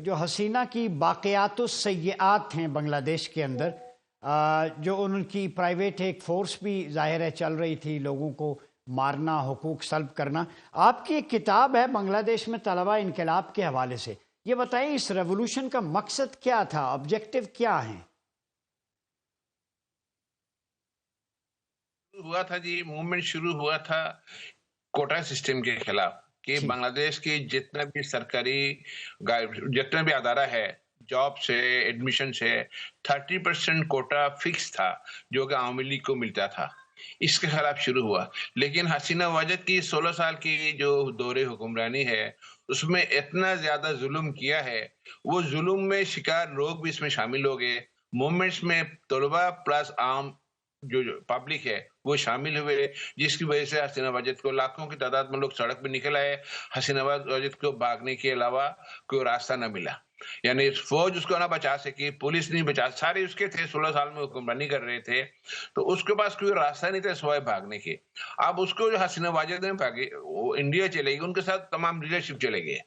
जो हसीना की बाक़ियातुस सय्यात हैं बांग्लादेश के अंदर, जो उनकी प्राइवेट एक फोर्स भी ज़ाहिर है चल रही थी, लोगों को मारना, हुकूक सल्ब करना। आपकी एक किताब है बांग्लादेश में तलबा इनकलाब के हवाले से, ये बताइए इस रेवोल्यूशन का मकसद क्या था, ऑब्जेक्टिव क्या है? हुआ था जी, मूवमेंट शुरू हुआ था कोटा सिस्टम के खिलाफ कि जी। बांग्लादेश की जितना भी सरकारी जितना भी अदारा है, जॉब से एडमिशन से 30% कोटा फिक्स था जो कि आवामी लीग को मिलता था। इसके खिलाफ शुरू हुआ, लेकिन हसीना वाजद की 16 साल की जो दौरे हुक्मरानी है उसमें इतना ज्यादा जुल्म किया है, वो जुल्म में शिकार लोग भी इसमें शामिल हो गए। मूवमेंट्स में तलबा प्लस आम जो पब्लिक है वो शामिल हुए, जिसकी वजह से हसीना वाजिद को लाखों की तादाद में लोग सड़क पे निकल आए। हसीना वाजिद को भागने के अलावा कोई रास्ता न मिला, यानी फौज उसको ना बचा सकी, पुलिस नहीं बचा, सारे उसके थे 16 साल में हुक्मरानी कर रहे थे, तो उसके पास कोई रास्ता नहीं था सिवाय भागने के। अब उसको जो हसीना वाजिद ने भागे, वो इंडिया चले गए, उनके साथ तमाम लीडरशिप चले गए,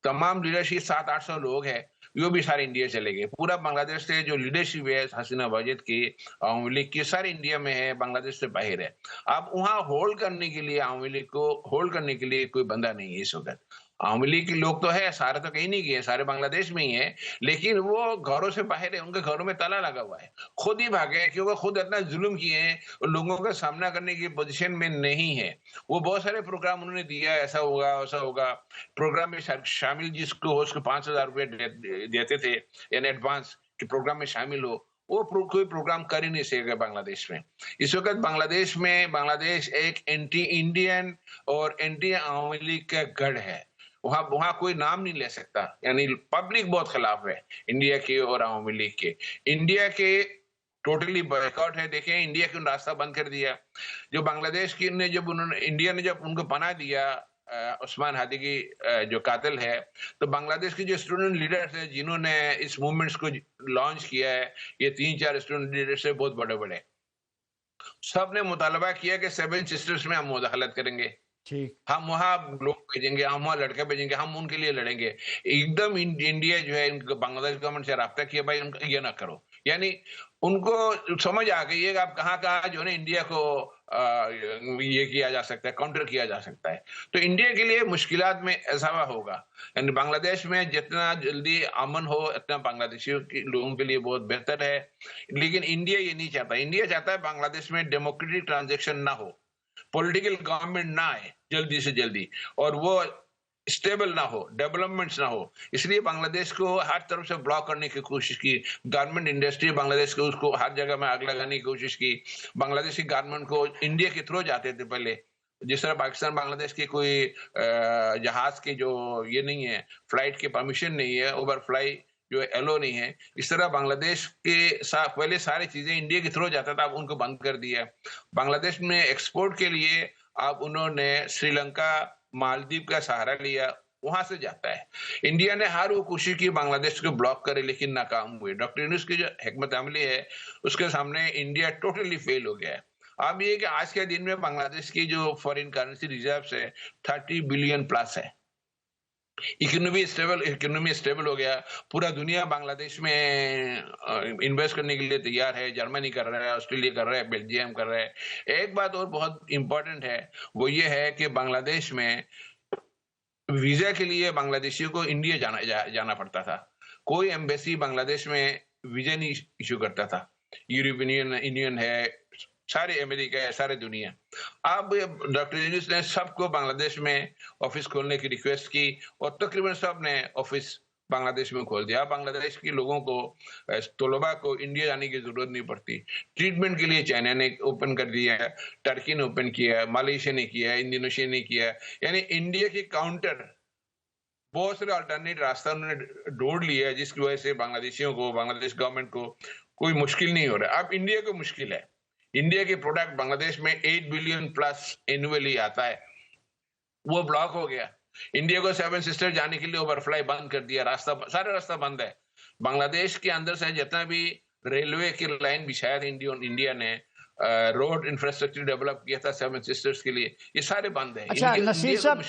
तमाम लीडरशिप 700-800 लोग हैं, वो भी सारे इंडिया चले गए। पूरा बांग्लादेश से जो लीडरशिप है हसीना वाजिद की, आवामी लीग की, सारे इंडिया में है, बांग्लादेश से बाहर है। अब वहां होल्ड करने के लिए, आवामी लीग को होल्ड करने के लिए कोई बंदा नहीं है इस वक्त। आवामी लीग के लोग तो है, सारे तो कहीं नहीं गए, सारे बांग्लादेश में ही है, लेकिन वो घरों से बाहर है, उनके घरों में ताला लगा हुआ है, खुद ही भागे क्योंकि खुद इतना जुल्म किए हैं और लोगों का सामना करने की पोजीशन में नहीं है। वो बहुत सारे प्रोग्राम उन्होंने दिया, ऐसा होगा वैसा होगा, प्रोग्राम में शामिल जिसको हो उसको 5,000 रुपए देते थे इन एडवांस कि प्रोग्राम में शामिल हो, वो कोई प्रोग्राम कर ही नहीं सकेगा बांग्लादेश में। इस वक्त बांग्लादेश एक एंटी इंडियन और एंटी आवामी लीग का गढ़ है। वहां वहां कोई नाम नहीं ले सकता, यानी पब्लिक बहुत खिलाफ है इंडिया के और आवामी लीग के। इंडिया के टोटली बॉयकॉट है। देखें, इंडिया क्यों रास्ता बंद कर दिया, जो बांग्लादेश की ने जब उन्होंने इंडिया ने जब उनको पनाह दिया, उस्मान हादी की जो कातिल है, तो बांग्लादेश के जो स्टूडेंट लीडर्स हैं जिन्होंने इस मूवमेंट्स को लॉन्च किया है, ये 3-4 स्टूडेंट लीडर्स है बहुत बड़े बड़े, सब ने मुतालबा किया कि 7 सिस्टर्स में हम मुदाखलत करेंगे, ठीक। हम वहां लोग भेजेंगे, हम वहां लड़के भेजेंगे, हम उनके लिए लड़ेंगे। एकदम इंडिया जो है बांग्लादेश गवर्नमेंट से राब्ता किया, भाई उनका ये ना करो, यानी उनको समझ आ गई है कि आप कहाँ कहाँ जो है ना इंडिया को ये किया जा सकता है, काउंटर किया जा सकता है। तो इंडिया के लिए मुश्किलात में इजाफा होगा, यानी बांग्लादेश में जितना जल्दी अमन हो इतना बांग्लादेशियों के लोगों के लिए बहुत बेहतर है। लेकिन इंडिया ये नहीं चाहता, इंडिया चाहता है बांग्लादेश में डेमोक्रेटिक ट्रांजेक्शन ना हो, पॉलिटिकल गवर्नमेंट ना आए जल्दी से जल्दी, और वो स्टेबल ना हो, डेवलपमेंट्स ना हो। इसलिए बांग्लादेश को हर तरफ से ब्लॉक करने की कोशिश की, गारमेंट इंडस्ट्री बांग्लादेश को उसको हर जगह में आग लगाने की कोशिश की। बांग्लादेश की गारमेंट को इंडिया के थ्रू जाते थे पहले, जिस तरह पाकिस्तान बांग्लादेश के कोई जहाज के जो ये नहीं है, फ्लाइट की परमिशन नहीं है, ओवर फ्लाई जो एलो नहीं है, इस तरह बांग्लादेश के साथ पहले सारी चीजें इंडिया के थ्रू जाता था, अब उनको बंद कर दिया। बांग्लादेश में एक्सपोर्ट के लिए अब उन्होंने श्रीलंका, मालदीव का सहारा लिया, वहां से जाता है। इंडिया ने हर वो कोशिश की बांग्लादेश को ब्लॉक करे, लेकिन नाकाम हुए। डॉक्टर यूनुस की जो हिकमत अमली है उसके सामने इंडिया टोटली फेल हो गया है। अब ये कि आज के दिन में बांग्लादेश की जो फॉरेन करेंसी रिजर्व है 30 बिलियन प्लस है, इकोनॉमी स्टेबल हो गया, पूरा दुनिया बांग्लादेश में इन्वेस्ट करने के लिए तैयार है, जर्मनी कर रहा है, ऑस्ट्रेलिया कर रहा है, बेल्जियम कर रहा है। एक बात और बहुत इंपॉर्टेंट है, वो ये है कि बांग्लादेश में वीजा के लिए बांग्लादेशियों को इंडिया जाना पड़ता था, कोई एम्बेसी बांग्लादेश में वीजा नहीं इश्यू करता था। यूरोपियन यूनियन है, सारे अमेरिका है, सारे दुनिया। अब डॉक्टर यूनुस ने सबको बांग्लादेश में ऑफिस खोलने की रिक्वेस्ट की और तकरीबन सब ने ऑफिस बांग्लादेश में खोल दिया। बांग्लादेश के लोगों को, तलबा को इंडिया जाने की जरूरत नहीं पड़ती। ट्रीटमेंट के लिए चाइना ने ओपन कर दिया है, टर्की ने ओपन किया है, मलेशिया ने किया है, इंडोनेशिया ने किया है, यानी इंडिया की काउंटर बहुत सारे अल्टरनेट रास्ता उन्होंने ढूंढ लिया है, जिसकी वजह से बांग्लादेशियों को, बांग्लादेश गवर्नमेंट को कोई मुश्किल नहीं हो रहा है। अब इंडिया को मुश्किल है, इंडिया के प्रोडक्ट बांग्लादेश में 8 बिलियन प्लस एनुअली आता है, वो ब्लॉक हो गया। इंडिया को 7 सिस्टर जाने के लिए ओवरफ्लाई बंद कर दिया, सारे रास्ता बंद है। बांग्लादेश के अंदर से जितना भी रेलवे की लाइन बिछाया था इंडिया ने, रोड इंफ्रास्ट्रक्चर डेवलप किया था 7 सिस्टर्स के लिए, ये सारे बंद है। अच्छा नसीर साहब,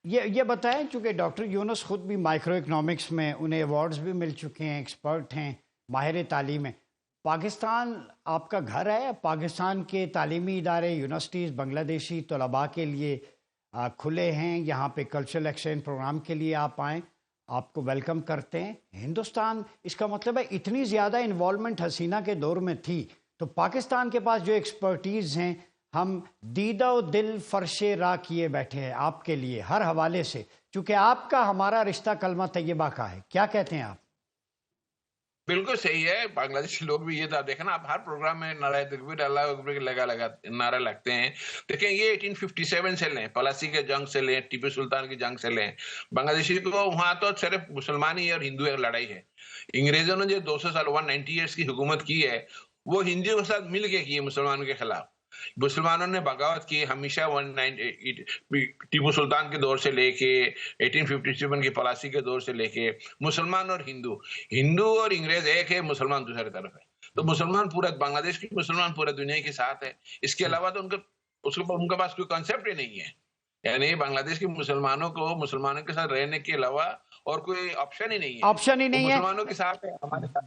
ये बताएं, चूंकि डॉक्टर यूनुस खुद भी माइक्रो इकोनॉमिक्स में, उन्हें अवार्ड्स भी मिल चुके हैं, एक्सपर्ट हैं, माहिर तालीम है। पाकिस्तान आपका घर है, पाकिस्तान के तालीमी इदारे, यूनिवर्सिटीज़ बांग्लादेशी तलबा के लिए खुले हैं। यहाँ पे कल्चरल एक्सचेंज प्रोग्राम के लिए आप आएँ, आपको वेलकम करते हैं। हिंदुस्तान, इसका मतलब है इतनी ज़्यादा इन्वॉल्वमेंट हसीना के दौर में थी, तो पाकिस्तान के पास जो एक्सपर्टीज़ हैं, हम दीदा दिल फर्शे रा किए बैठे हैं आपके लिए हर हवाले से, क्योंकि आपका हमारा रिश्ता कलमा तैयबा का है। क्या कहते हैं आप? बिल्कुल सही है। बांग्लादेशी लोग भी ये था, देखा ना, आप हर प्रोग्राम में नाराय तकबीर अल्लाह अकबर लगा लगा नारा लगते हैं। देखें, ये 1857 से लें, पलासी के जंग से लें, टीपू सुल्तान की जंग से लें, बांग्लादेशी को वहां तो सिर्फ मुसलमान ही और हिंदू की लड़ाई है। अंग्रेजों ने जो 200 साल 190 ईयर्स की हुकूमत की है, वो हिंदुओं के साथ मिल के की है मुसलमानों के खिलाफ। मुसलमानों ने बगावत की हमेशा। 190 टीपू सुल्तान के दौर से लेके 1857 की पलासी के दौर से लेके मुसलमान और हिंदू, हिंदू और अंग्रेज एक है, मुसलमान दूसरी तरफ है। तो मुसलमान पूरा बांग्लादेश के मुसलमान पूरा दुनिया के साथ है। इसके अलावा तो उनके पास कोई कॉन्सेप्ट ही नहीं है। यानी बांग्लादेश के मुसलमानों को मुसलमानों के साथ रहने के अलावा और कोई ऑप्शन ही नहीं है। ऑप्शन ही वो नहीं है। मुसलमानों के साथ है, हमारे साथ